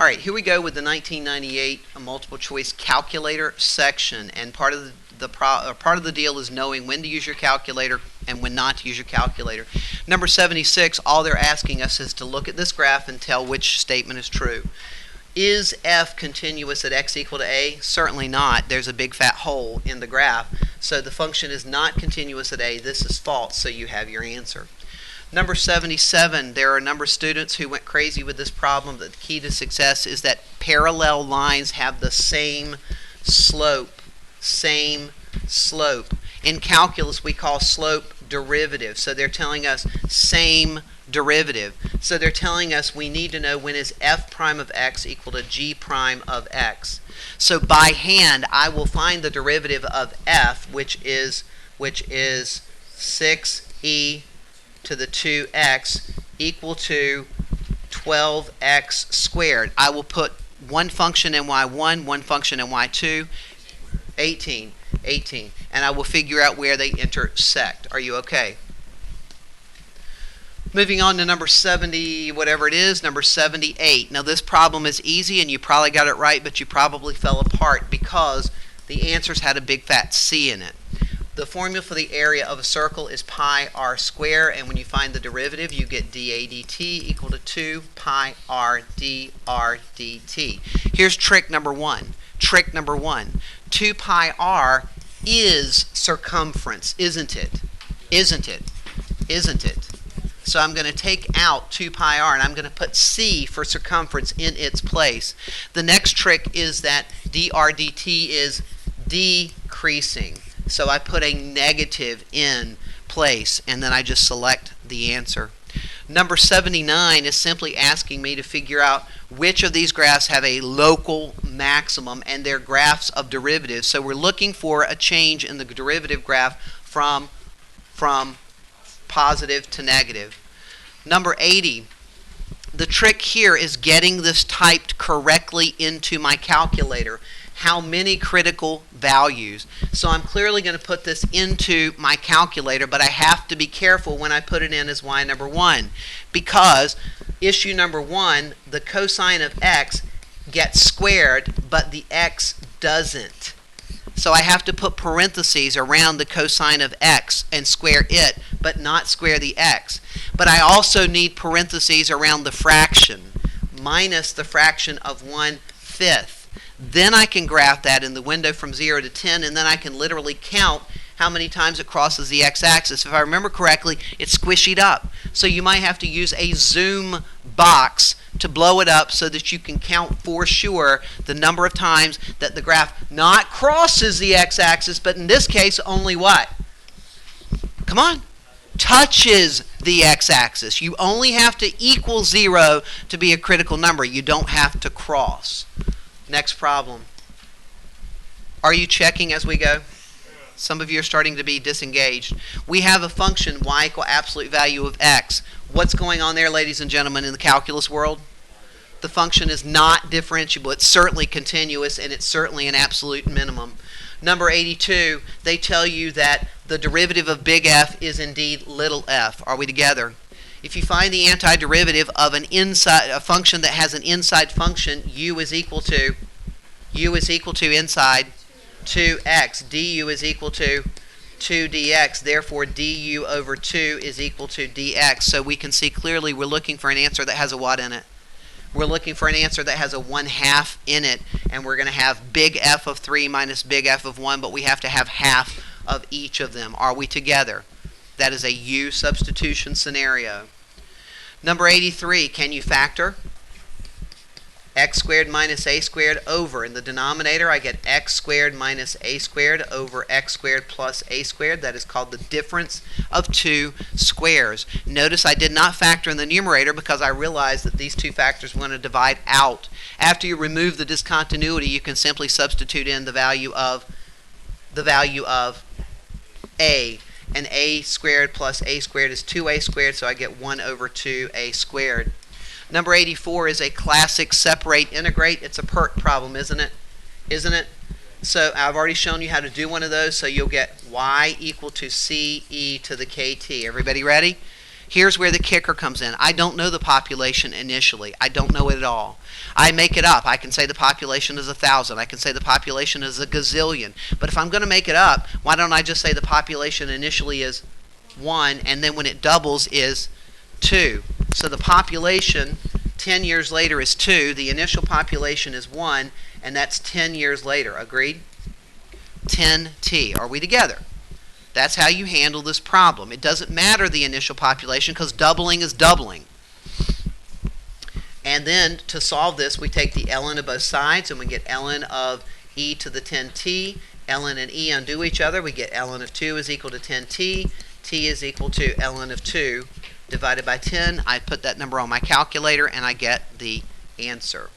All right, here we go with the 1998 multiple choice calculator section, and part of the deal is knowing when to use your calculator and when not to use your calculator. Number 76, all they're asking us is to look at this graph and tell which statement is true. Is f continuous at x equal to a? Certainly not. There's a big fat hole in the graph, so the function is not continuous at a. This is false, so you have your answer. Number 77, there are a number of students who went crazy with this problem. The key to success is that parallel lines have the same slope. In calculus, we call slope derivative. So they're telling us same derivative. So they're telling us we need to know when is f prime of x equal to g prime of x. So by hand, I will find the derivative of f, which is 6e to the 2x equal to 12x squared. I will put one function in y1, one function in y2, 18, and I will figure out where they intersect. Are you okay? Moving on to number 70, whatever it is, number 78. Now this problem is easy and you probably got it right, but you probably fell apart because the answers had a big fat C in it. The formula for the area of a circle is pi r squared, and when you find the derivative, you get dA dt equal to 2 pi r dr dt. Here's trick number one. 2 pi r is circumference, isn't it? Isn't it? So I'm going to take out 2 pi r, and I'm going to put c for circumference in its place. The next trick is that dr dt is decreasing. So I put a negative in place, and then I just select the answer. Number 79 is simply asking me to figure out which of these graphs have a local maximum, and they're graphs of derivatives. So we're looking for a change in the derivative graph from positive to negative. Number 80. The trick here is getting this typed correctly into my calculator. How many critical values? So I'm clearly going to put this into my calculator, but I have to be careful when I put it in as y number 1, because issue number 1, the cosine of x gets squared, but the x doesn't. So I have to put parentheses around the cosine of x and square it, but not square the x. But I also need parentheses around the fraction, minus the fraction of 1/5. Then I can graph that in the window from 0 to 10, and then I can literally count how many times it crosses the x-axis. If I remember correctly, it's squishied up. So you might have to use a zoom box to blow it up so that you can count for sure the number of times that the graph not crosses the x-axis, but in this case only what? Come on. Touches the x-axis. You only have to equal 0 to be a critical number. You don't have to cross. Next problem. Are you checking as we go? Some of you are starting to be disengaged. We have a function y equal absolute value of x. What's going on there, ladies and gentlemen, in the calculus world? The function is not differentiable. It's certainly continuous, and it's certainly an absolute minimum. Number 82, they tell you that the derivative of big F is indeed little f. Are we together? If you find the antiderivative of a function that has an inside function, u is equal to inside 2x. du is equal to 2 dx. Therefore, du over 2 is equal to dx. So we can see clearly we're looking for an answer that has a what in it? We're looking for an answer that has a 1/2 in it, and we're going to have big F of 3 minus big F of 1, but we have to have half of each of them. Are we together? That is a U-substitution scenario. Number 83, can you factor? X squared minus a squared over. In the denominator, I get x squared minus a squared over x squared plus a squared. That is called the difference of two squares. Notice I did not factor in the numerator because I realized that these two factors want to divide out. After you remove the discontinuity, you can simply substitute in the value of a. And a squared plus a squared is 2a squared, so I get 1 over 2a squared. Number 84 is a classic separate integrate. It's a PERT problem, isn't it? So I've already shown you how to do one of those, so you'll get y equal to ce to the kt. Everybody ready? Here's where the kicker comes in. I don't know the population initially. I don't know it at all. I make it up. I can say the population is 1,000. I can say the population is a gazillion. But if I'm going to make it up, why don't I just say the population initially is 1, and then when it doubles is 2. So the population 10 years later is 2. The initial population is 1, and that's 10 years later. Agreed? 10t. Are we together? That's how you handle this problem. It doesn't matter the initial population because doubling is doubling. And then to solve this, we take the ln of both sides and we get ln of e to the 10t. Ln and e undo each other. We get ln of 2 is equal to 10t. T is equal to ln of 2 divided by 10. I put that number on my calculator and I get the answer.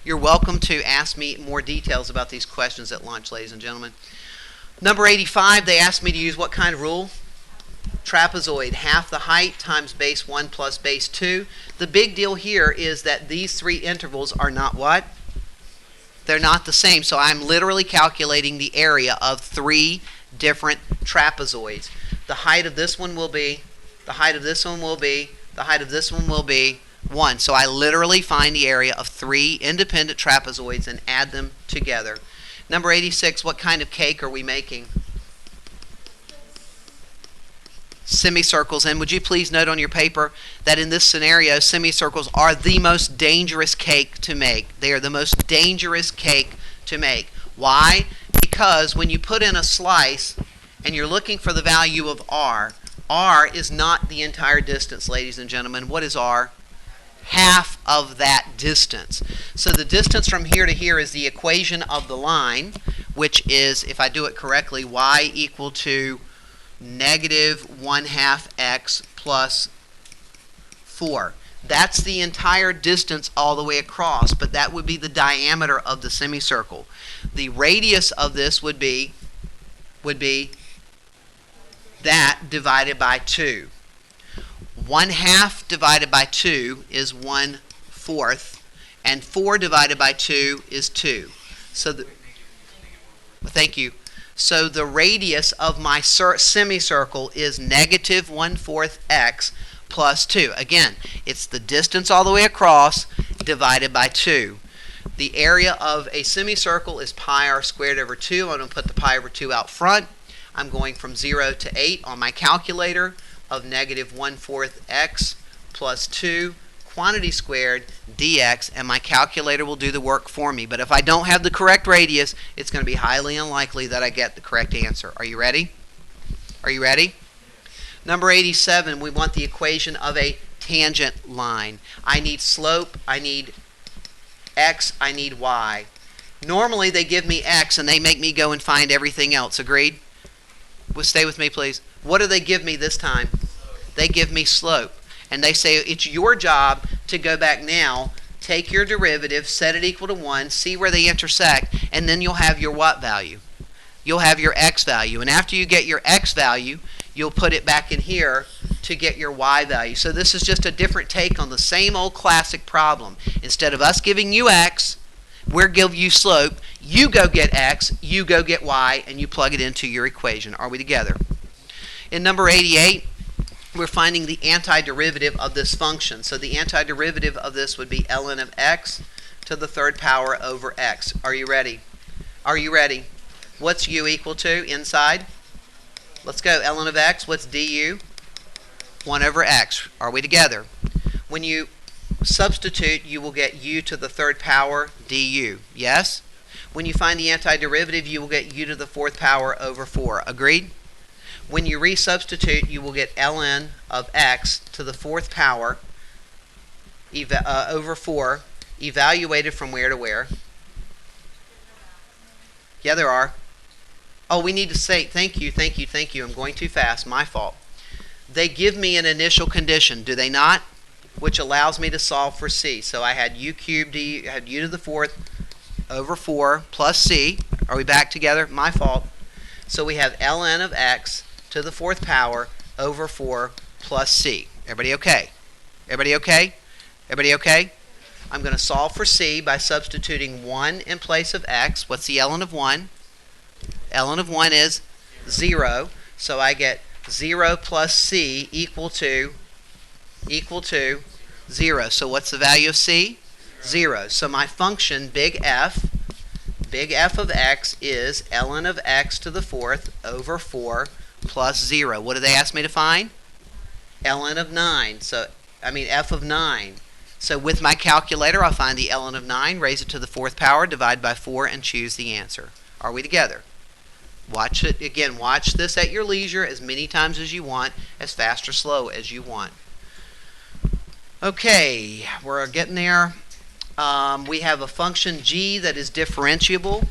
You're welcome to ask me more details about these questions at lunch, ladies and gentlemen. Number 85, they asked me to use what kind of rule? Trapezoid, half the height times base 1 plus base 2. The big deal here is that these three intervals are not what? They're not the same. So I'm literally calculating the area of three different trapezoids. The height of this one will be, the height of this one will be, the height of this one will be 1. So I literally find the area of three independent trapezoids and add them together. Number 86, what kind of cake are we making? Semicircles. And would you please note on your paper that in this scenario, semicircles are the most dangerous cake to make. They are the most dangerous cake to make. Why? Because when you put in a slice and you're looking for the value of r, r is not the entire distance, ladies and gentlemen. What is r? Half of that distance. So the distance from here to here is the equation of the line, which is, if I do it correctly, y equal to negative 1/2 x plus 4. That's the entire distance all the way across, but that would be the diameter of the semicircle. The radius of this would be that divided by 2. 1/2 divided by 2 is 1/4, and 4 divided by 2 is 2. So thank you. So the radius of my semicircle is negative 1/4 x plus 2. Again, it's the distance all the way across divided by 2. The area of a semicircle is pi r squared over 2. I'm going to put the pi over 2 out front. I'm going from 0 to 8 on my calculator of negative 1/4 x plus 2 quantity squared dx, and my calculator will do the work for me. But if I don't have the correct radius, it's going to be highly unlikely that I get the correct answer. Are you ready? Are you ready? Number 87, we want the equation of a tangent line. I need slope, I need x, I need y. Normally they give me x and they make me go and find everything else. Agreed? Well, stay with me, please. What do they give me this time? They give me slope. And they say it's your job to go back now, take your derivative, set it equal to 1, see where they intersect, and then you'll have your what value? You'll have your x value. And after you get your x value, you'll put it back in here to get your y value. So this is just a different take on the same old classic problem. Instead of us giving you x, we'll give you slope. You go get x, you go get y, and you plug it into your equation. Are we together? In number 88, we're finding the antiderivative of this function. So the antiderivative of this would be ln of x to the third power over x. Are you ready? Are you ready? What's u equal to inside? Let's go. Ln of x, what's du? 1 over x. Are we together? When you substitute, you will get u to the third power du. Yes? When you find the antiderivative, you will get u to the fourth power over 4. Agreed? When you resubstitute, you will get ln of x to the fourth power over 4, evaluated from where to where? Yeah, there are. Oh, we need to say, thank you. I'm going too fast, my fault. They give me an initial condition, do they not? Which allows me to solve for c. So I had u cubed, I had u to the fourth over 4 plus c. Are we back together? My fault. So we have ln of x to the fourth power over 4 plus c. Everybody okay? Everybody okay? Everybody okay? I'm going to solve for c by substituting 1 in place of x. What's the ln of 1? Ln of 1 is 0. So I get 0 plus c equal to 0. So what's the value of c? 0. So my function, big F of x is ln of x to the fourth over 4 plus 0. What do they ask me to find? Ln of 9. F of 9. So with my calculator, I'll find the ln of 9, raise it to the fourth power, divide by 4, and choose the answer. Are we together? Watch it again. Watch this at your leisure as many times as you want, as fast or slow as you want. Okay, we're getting there. We have a function g that is differentiable,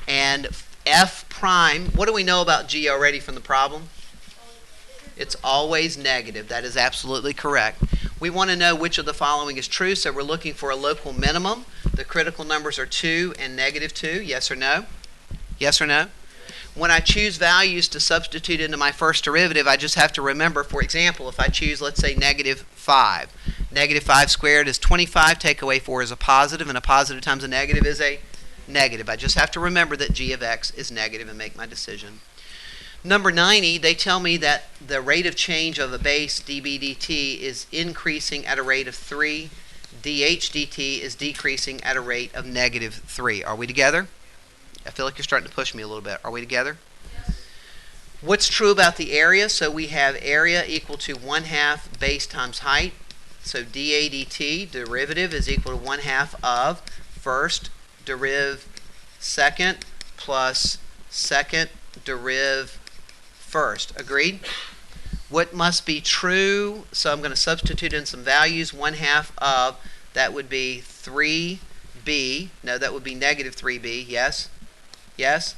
and f prime. What do we know about g already from the problem? It's always negative. That is absolutely correct. We want to know which of the following is true, so we're looking for a local minimum. The critical numbers are 2 and negative 2. Yes or no? Yes or no? When I choose values to substitute into my first derivative, I just have to remember, for example, if I choose, let's say, negative 5. Negative 5 squared is 25. Take away 4 is a positive, and a positive times a negative is a negative. I just have to remember that g of x is negative and make my decision. Number 90, they tell me that the rate of change of a base dB dt is increasing at a rate of 3. dH dt is decreasing at a rate of negative 3. Are we together? I feel like you're starting to push me a little bit. Are we together? Yes. What's true about the area? So we have area equal to 1/2 base times height. So dA dt, derivative, is equal to 1/2 of first derive second plus second derive first. Agreed? What must be true? So I'm going to substitute in some values. 1/2 of, that would be 3b. No, that would be negative 3b. Yes? Yes?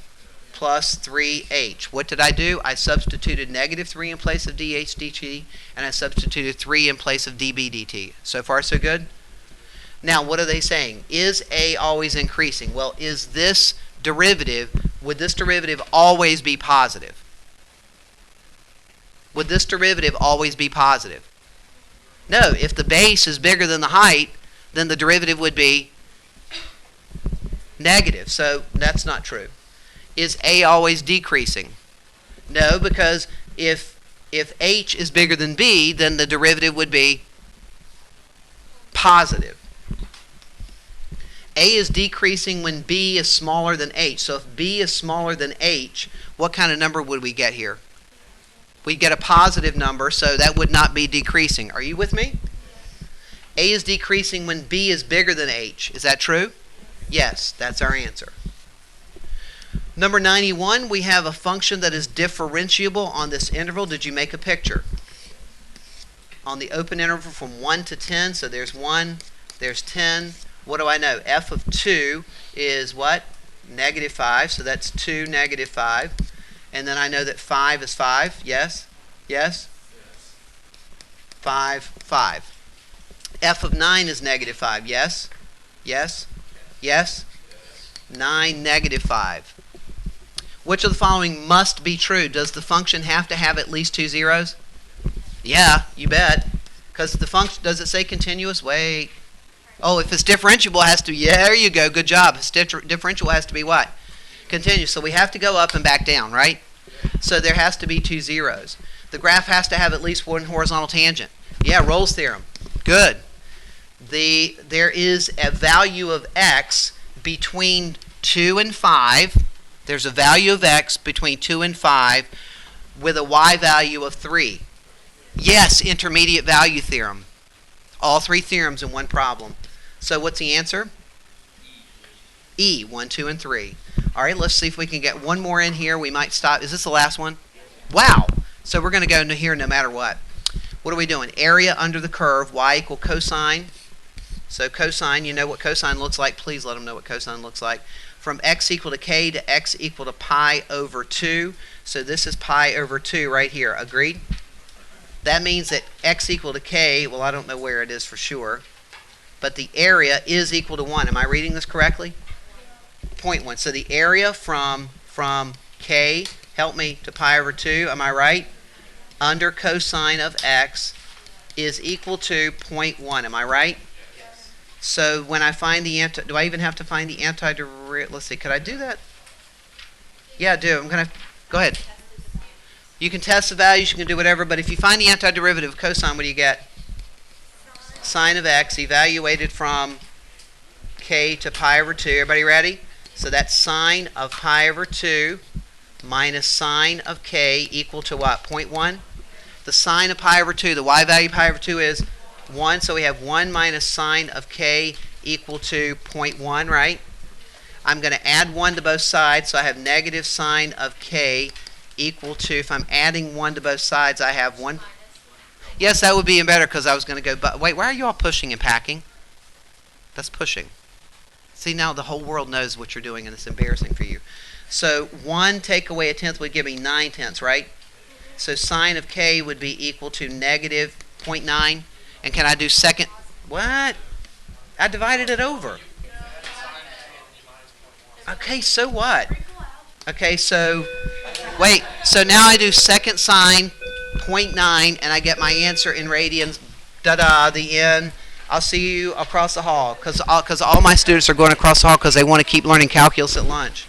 Plus 3h. What did I do? I substituted negative 3 in place of dH dt, and I substituted 3 in place of dB dt. So far, so good? Now, what are they saying? Is a always increasing? Well, would this derivative always be positive? Would this derivative always be positive? No, if the base is bigger than the height, then the derivative would be negative. So that's not true. Is a always decreasing? No, because if h is bigger than b, then the derivative would be positive. A is decreasing when b is smaller than h. So if b is smaller than h, what kind of number would we get here? We'd get a positive number, so that would not be decreasing. Are you with me? A is decreasing when b is bigger than h. Is that true? Yes, that's our answer. Number 91, we have a function that is differentiable on this interval. Did you make a picture? On the open interval from 1 to 10, so there's 1, there's 10. What do I know? F of 2 is what? Negative 5, so that's 2, negative 5. And then I know that 5 is 5. Yes? Yes? 5, 5. F of 9 is negative 5. Yes? Yes? Yes? 9, negative 5. Which of the following must be true? Does the function have to have at least 2 zeros? Yeah, you bet. Because the function, does it say continuous? Wait. Oh, if it's differentiable, it has to, yeah, there you go, good job. If it's differentiable, it has to be what? Continuous. So we have to go up and back down, right? So there has to be 2 zeros. The graph has to have at least 1 horizontal tangent. Yeah, Rolle's theorem. Good. There is a value of x between 2 and 5. There's a value of x between 2 and 5 with a y value of 3. Yes, intermediate value theorem. All 3 theorems in one problem. So what's the answer? E, 1, 2, and 3. All right, let's see if we can get one more in here. We might stop. Is this the last one? Wow. So we're going to go into here no matter what. What are we doing? Area under the curve, y equal cosine. So cosine, you know what cosine looks like. Please let them know what cosine looks like. From x equal to k to x equal to pi over 2. So this is pi over 2 right here. Agreed? That means that x equal to k, well, I don't know where it is for sure, but the area is equal to 1. Am I reading this correctly? 0.1. So the area from k, help me, to pi over 2, am I right? Under cosine of x is equal to 0.1. Am I right? Yes. So when I find the do I even have to find the antiderivative? Let's see, could I do that? Yeah, I do. I'm going to, go ahead. You can test the values, you can do whatever, but if you find the antiderivative of cosine, what do you get? Sine of x evaluated from k to pi over 2. Everybody ready? So that's sine of pi over 2 minus sine of k equal to what? 0.1? The sine of pi over 2, the y value pi over 2 is 1, so we have 1 minus sine of k equal to 0.1, right? I'm going to add 1 to both sides, so I have negative sine of k equal to, if I'm adding 1 to both sides, I have 1. Yes, that would be even better because I was going to go, but wait, why are you all pushing and packing? That's pushing. See, now the whole world knows what you're doing and it's embarrassing for you. So 1 take away a tenth would give me 9/10, right? So sine of k would be equal to negative 0.9. And can I do second? What? I divided it over. Okay, so what? Okay, so wait. So now I do second sine 0.9 and I get my answer in radians. Da-da, the end. I'll see you across the hall because all my students are going across the hall because they want to keep learning calculus at lunch.